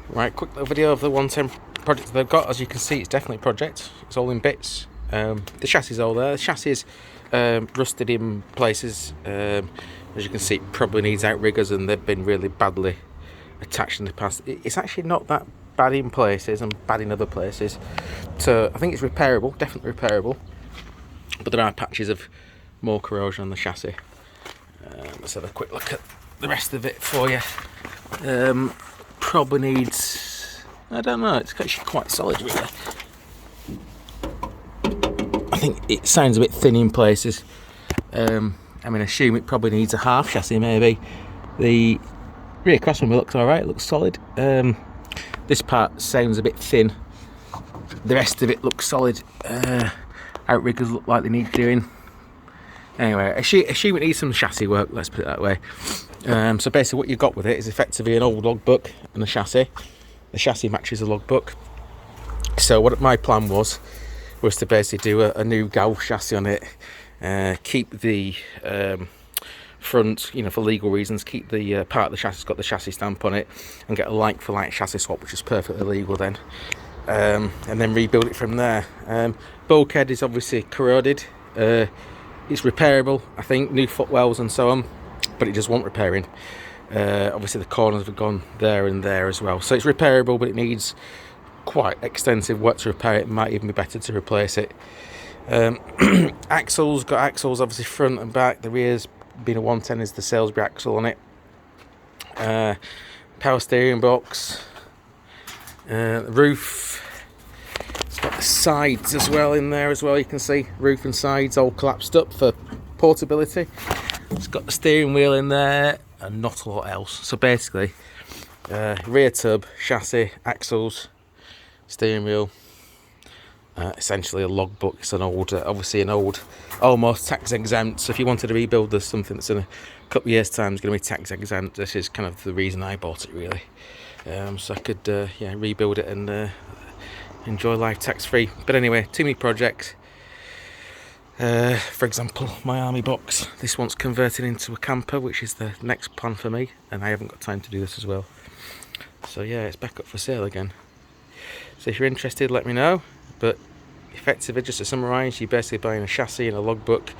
Right, quick little video of the 110 project they've got. As you can see, it's definitely a project. It's all in bits. The chassis is all there. The chassis is rusted in places. As you can see, it probably needs outriggers, and they've been really badly attached in the past. It's actually not that bad in places and bad in other places. So I think it's repairable, definitely repairable. But there are patches of more corrosion on the chassis. Let's have a quick look at the rest of it for you. Probably needs, I don't know, it's actually quite solid really. I think it sounds a bit thin in places. I assume it probably needs a half chassis maybe. The rear crosswind looks alright, looks solid. This part sounds a bit thin. The rest of it looks solid. Outriggers look like they need doing. Anyway, assume it needs some chassis work, let's put it that way. So basically what you've got with it is effectively an old logbook and a chassis. The chassis matches the logbook. So what my plan was to basically do a new gal chassis on it. Keep the front, for legal reasons, keep the part of the chassis that's got the chassis stamp on it, and get a like-for-like chassis swap, which is perfectly legal then. And then rebuild it from there. Bulkhead is obviously corroded. It's repairable, I think, new footwells and so on, but it just wants repairing. Obviously the corners have gone there and there as well, so it's repairable, but it needs quite extensive work to repair it. It might even be better to replace it. Axles, got axles obviously front and back. The rear's being a 110 is the Salisbury axle on it. Power steering box. Roof. It's got the sides as well in there as well, you can see. Roof and sides all collapsed up for portability. It's got the steering wheel in there and not a lot else. So basically, rear tub, chassis, axles, steering wheel, essentially a logbook. It's an old, obviously an old, almost tax exempt. So if you wanted to rebuild this, something that's in a couple of years' time is going to be tax exempt, this is kind of the reason I bought it really. So I could rebuild it and enjoy life tax free. But anyway, too many projects. For example, my army box, this one's converted into a camper, which is the next plan for me, and I haven't got time to do this as well. So yeah, it's back up for sale again. So if you're interested, let me know. But effectively, just to summarise, you're basically buying a chassis and a logbook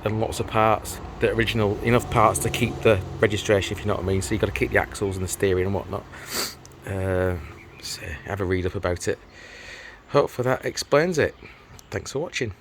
and lots of parts, the original, enough parts to keep the registration, if you know what I mean. So you've got to keep the axles and the steering and whatnot. So have a read up about it. Hopefully that explains it. Thanks for watching.